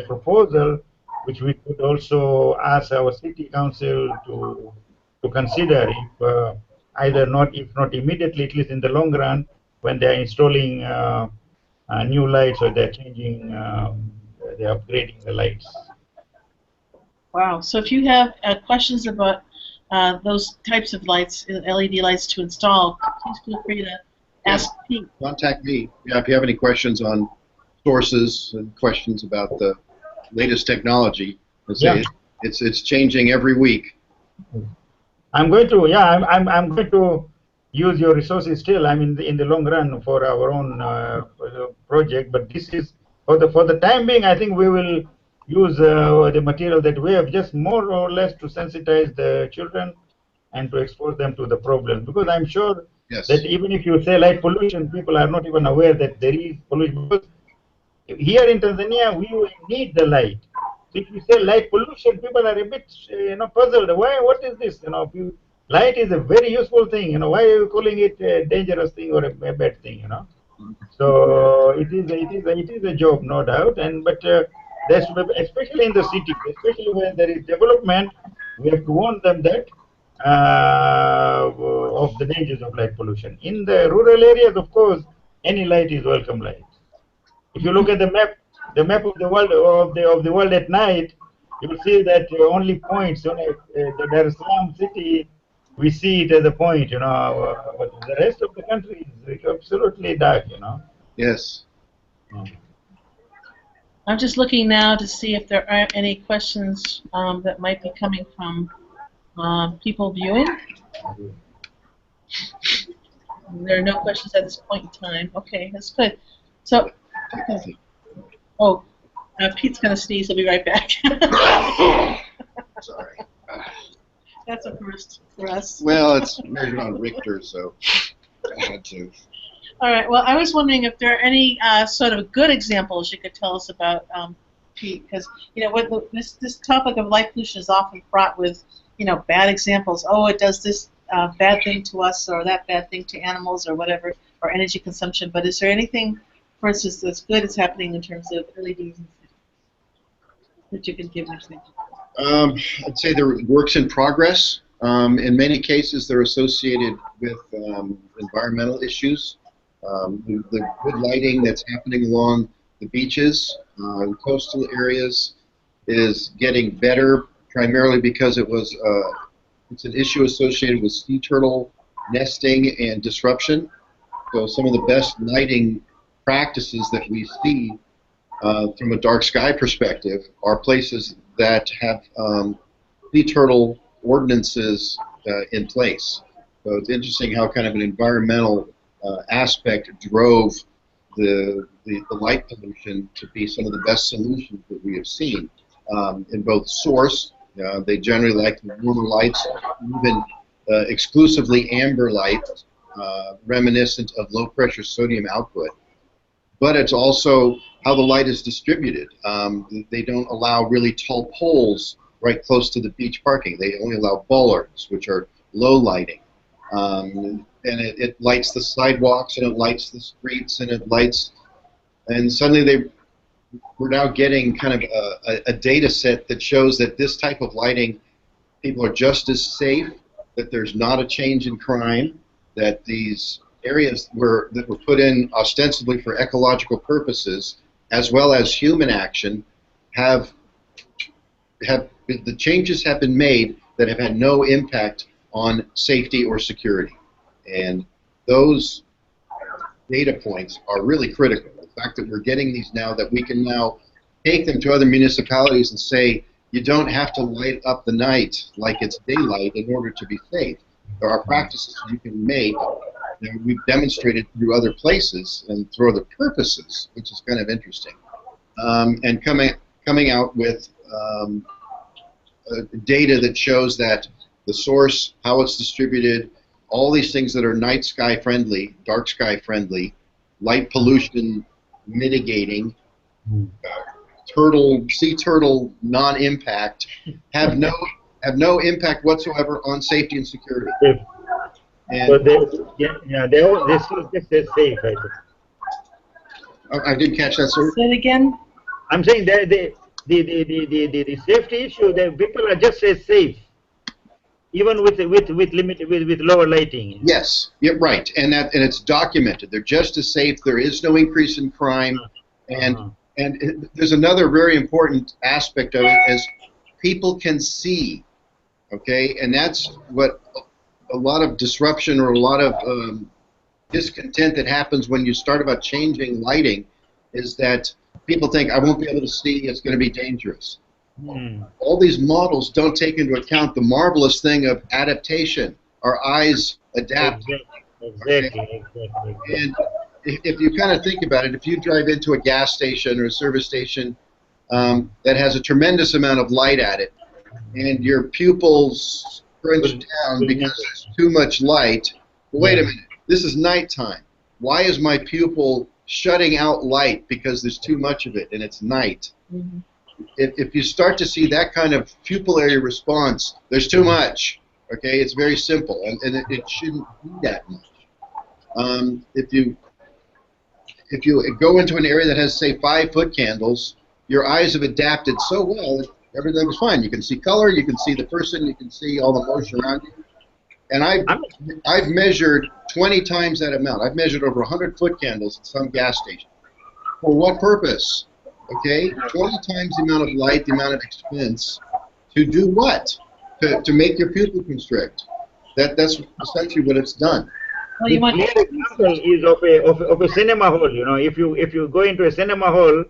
proposal which we could also ask our city council to consider, if either not, if not immediately, at least in the long run, when they are installing new lights, or they're changing, they're upgrading the lights. Wow. So if you have questions about those types of lights, LED lights to install, please feel free to ask Pete. Contact me. Yeah, if you have any questions on sources and questions about the latest technology. Yeah. It's changing every week. I'm going to, yeah, I'm going to use your resources still. I mean, in the long run for our own project. But this is for the time being. I think we will use the material that we have, just more or less to sensitize the children and to expose them to the problems. Because I'm sure Yes. that even if you say light pollution, people are not even aware that there is pollution. Because here in Tanzania, we will need the light. So if you say light pollution, people are a bit, puzzled. Why? What is this? You know, light is a very useful thing. You know, why are you calling it a dangerous thing or a bad thing? You know. So it is a job, no doubt. And but there's, especially in the cities, especially when there is development, we have to warn them that of the dangers of light pollution. In the rural areas, of course, any light is welcome light. If you look at the map of the world at night, you will see that only points. The Dar es Salaam city, we see it as a point, you know, but the rest of the country is absolutely dark, you know. Yes. Yeah. I'm just looking now to see if there are any questions that might be coming from people viewing. There are no questions at this point in time. Okay, that's good. So, okay. Oh, Pete's going to sneeze. He'll be right back. Sorry. That's a first for us. Well, it's measured on Richter, so I had to. All right. Well, I was wondering if there are any sort of good examples you could tell us about, Pete, because this topic of light pollution is often fraught with bad examples. Oh, it does this bad thing to us, or that bad thing to animals, or whatever, or energy consumption. But is there anything, for instance, that's good that's happening in terms of LEDs that you can give an example? I'd say they're works in progress. In many cases, they're associated with environmental issues. The good lighting that's happening along the beaches, coastal areas, is getting better, primarily because it's an issue associated with sea turtle nesting and disruption. So some of the best lighting practices that we see from a dark sky perspective are places that have sea turtle ordinances in place. So it's interesting how kind of an environmental aspect drove the light pollution to be some of the best solutions that we have seen in both source. They generally like the warmer lights, even exclusively amber lights, reminiscent of low pressure sodium output. But it's also how the light is distributed. They don't allow really tall poles right close to the beach parking. They only allow bollards, which are low lighting. And it lights the sidewalks, and it lights the streets, and it lights, and suddenly we're now getting kind of a data set that shows that this type of lighting, people are just as safe, that there's not a change in crime, that these areas that were put in ostensibly for ecological purposes, as well as human action, the changes have been made that have had no impact on safety or security. And those data points are really critical. The fact that we're getting these now, that we can now take them to other municipalities and say, you don't have to light up the night like it's daylight in order to be safe. There are practices you can make that we've demonstrated through other places and through other purposes, which is kind of interesting. And coming out with data that shows that the source, how it's distributed, all these things that are night sky friendly, dark sky friendly, light pollution mitigating, sea turtle non-impact, have no impact whatsoever on safety and security. And So they still just say safe, I think. I didn't catch that, sir. Say it again. I'm saying that the safety issue, that people are just say safe, even with lower lighting. Yes, yeah, right, and it's documented. They're just as safe. There is no increase in crime, and there's another very important aspect of it is people can see, okay, and that's what a lot of disruption or a lot of discontent that happens when you start about changing lighting is that people think, I won't be able to see, it's going to be dangerous. All these models don't take into account the marvelous thing of adaptation. Our eyes adapt. Exactly. And if you kind of think about it, if you drive into a gas station or a service station that has a tremendous amount of light at it, and your pupils crunch down because there's too much light, well, wait a minute, this is nighttime. Why is my pupil shutting out light because there's too much of it and it's night? If you start to see that kind of pupillary response, there's too much. Okay, it's very simple, and it shouldn't be that much. If you go into an area that has, say, 5-foot candles, your eyes have adapted so well that everything's fine. You can see color, you can see the person, you can see all the motion around you. And I've measured 20 times that amount. I've measured over 100-foot candles at some gas station. For what purpose? Okay, 20 times the amount of light, the amount of expense. To do what? To make your pupil constrict. That's essentially what it's done. Well, you want clear example is of a cinema hall. You know, if you go into a cinema hall,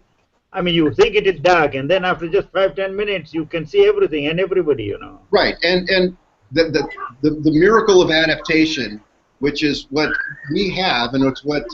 I mean, you think it is dark, and then after just 5-10 minutes, you can see everything and everybody. You know. Right, and the miracle of adaptation, which is what we have, and it's what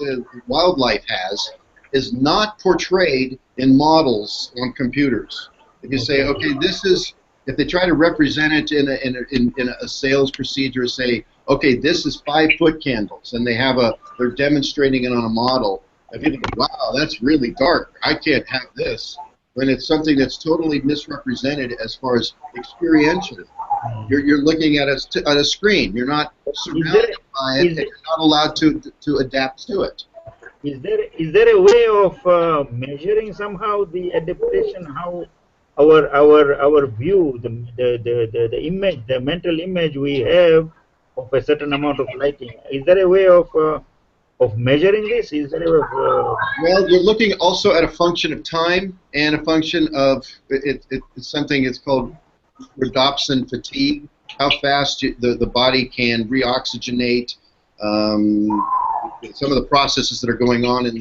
wildlife has, is not portrayed in models on computers. If you say, okay, this is, if they try to represent it in a sales procedure, say, okay, this is 5-foot candles, and they're demonstrating it on a model, and people go, wow, that's really dark. I can't have this. When it's something that's totally misrepresented as far as experientially. You're looking at a screen. You're not surrounded by it, and you're not allowed to adapt to it. Is there a way of measuring somehow the adaptation? How our view, the image, the mental image we have of a certain amount of lighting? Is there a way of measuring this? Is there a way of well, you're looking also at a function of time and a function of it's something. It's called rhodopsin fatigue. How fast the body can reoxygenate. Some of the processes that are going on in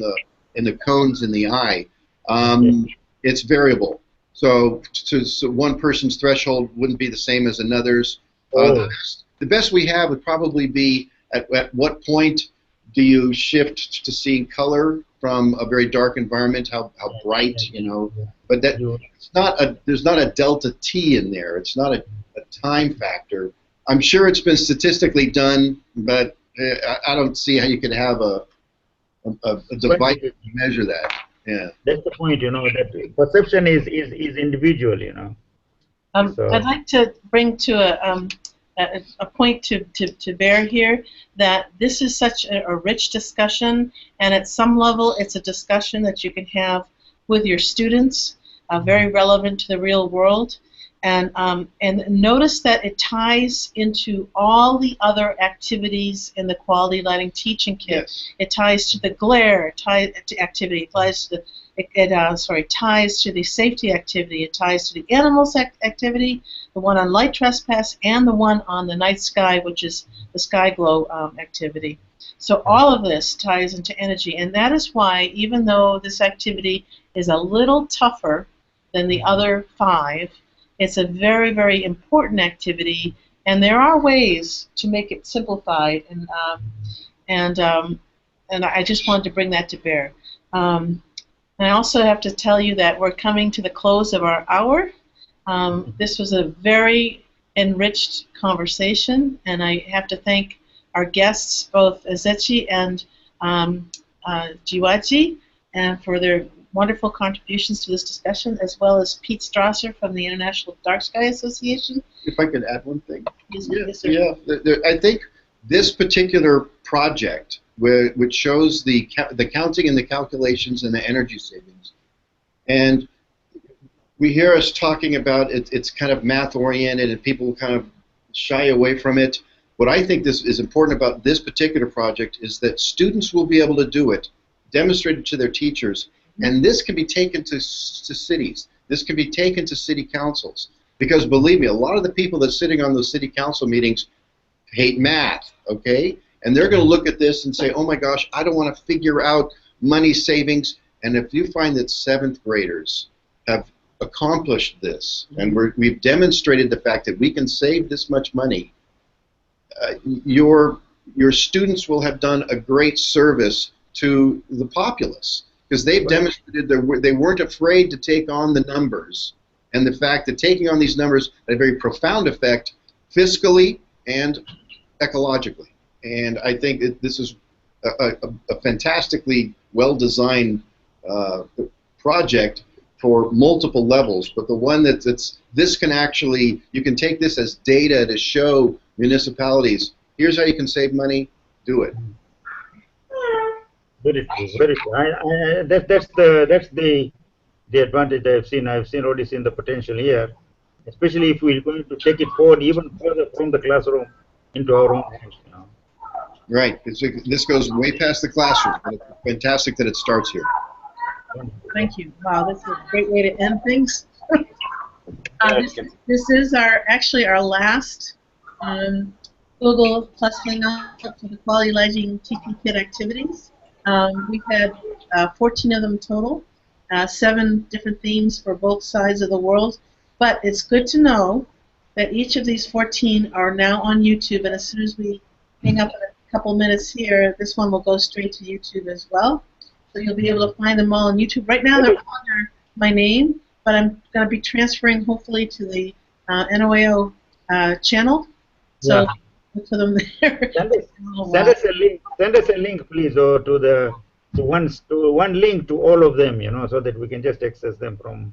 the cones in the eye, it's variable. So one person's threshold wouldn't be the same as another's. The best we have would probably be at what point do you shift to seeing color from a very dark environment, how bright, you know. But that there's not a delta T in there. It's not a time factor. I'm sure it's been statistically done, but I don't see how you could have a device to measure that. Yeah. That's the point, you know, that perception is individual, you know. I'd like to bring to a point to bear here that this is such a rich discussion, and at some level it's a discussion that you can have with your students, very relevant to the real world. And notice that it ties into all the other activities in the quality lighting teaching kit. Yes. It ties to the glare, ties to activity, it ties to the ties to the safety activity, it ties to the animals activity, the one on light trespass, and the one on the night sky, which is the sky glow activity. So all of this ties into energy, and that is why, even though this activity is a little tougher than the other 5, It's a very, very important activity, and there are ways to make it simplified, and I just wanted to bring that to bear. And I also have to tell you that we're coming to the close of our hour. This was a very enriched conversation, and I have to thank our guests, both Ezechi and Jiwaji, and for their wonderful contributions to this discussion, as well as Pete Strasser from the International Dark Sky Association. If I could add one thing. Yes, sir. Yeah. I think this particular project, which shows the counting and the calculations and the energy savings, and we hear us talking about it's kind of math oriented and people kind of shy away from it. What I think this is important about this particular project is that students will be able to do it, demonstrate it to their teachers, and this can be taken to cities. This can be taken to city councils. Because believe me, a lot of the people that's sitting on those city council meetings hate math, okay? And they're going to look at this and say, oh my gosh, I don't want to figure out money savings. And if you find that 7th graders have accomplished this, and we've demonstrated the fact that we can save this much money, your students will have done a great service to the populace, because they've demonstrated they weren't afraid to take on the numbers, and the fact that taking on these numbers had a very profound effect fiscally and ecologically. And I think this is a fantastically well-designed project for multiple levels, but the one this can actually, you can take this as data to show municipalities, here's how you can save money, do it. Very true, very true. That's the advantage I've seen. Already seen the potential here, especially if we're going to take it forward even further from the classroom into our own homes. You know. Right. This goes way past the classroom. It's fantastic that it starts here. Thank you. Wow, this is a great way to end things. This is actually our last Google Plus Hangout for the Quality Lighting TP Kit activities. We've had 14 of them total, 7 different themes for both sides of the world. But it's good to know that each of these 14 are now on YouTube, and as soon as we hang up in a couple minutes here, this one will go straight to YouTube as well. So you'll be able to find them all on YouTube. Right now they're under my name, but I'm going to be transferring hopefully to the NOAO channel. So look for them there. Send us a link, please, or to one link to all of them, you know, so that we can just access them from.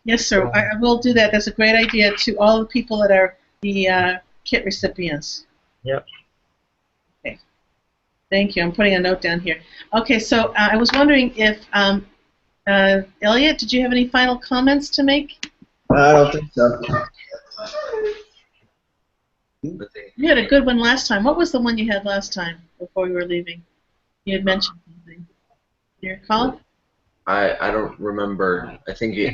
Yes, sir. I will do that. That's a great idea to all the people that are the kit recipients. Yep. Okay. Thank you. I'm putting a note down here. Okay, so I was wondering if Elliot, did you have any final comments to make? I don't think so. You had a good one last time. What was the one you had last time before you were leaving? You had mentioned something. Do you recall? I don't remember. I think it.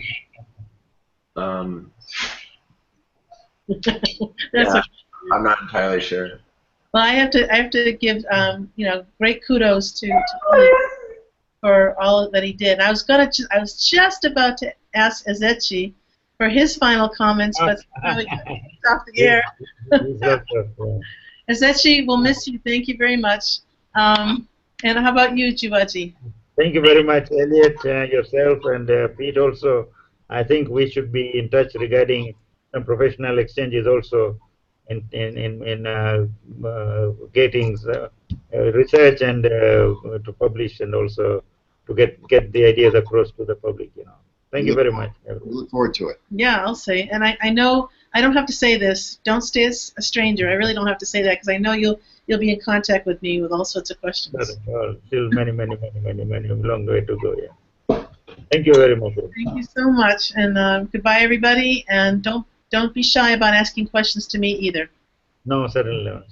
That's I'm not entirely sure. Well, I have to give great kudos to Elliot for all that he did. I was just about to ask Ezechi for his final comments, but we got off the air. Ezechi, we'll miss you. Thank you very much. And how about you, Jiwaji? Thank you very much, Elliot, yourself, and Pete also. I think we should be in touch regarding some professional exchanges also in getting research and to publish, and also to get the ideas across to the public. You know. Thank you very much. We look forward to it. Yeah, I'll say. And I know I don't have to say this. Don't stay as a stranger. I really don't have to say that, because I know you'll be in contact with me with all sorts of questions. Still many long way to go. Yeah. Thank you very much. Thank you so much, and goodbye, everybody. And don't be shy about asking questions to me either. No, certainly not.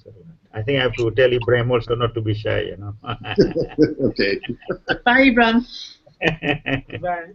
I think I have to tell Ibrahim also not to be shy. You know. Okay. Bye, Ibrahim. Bye.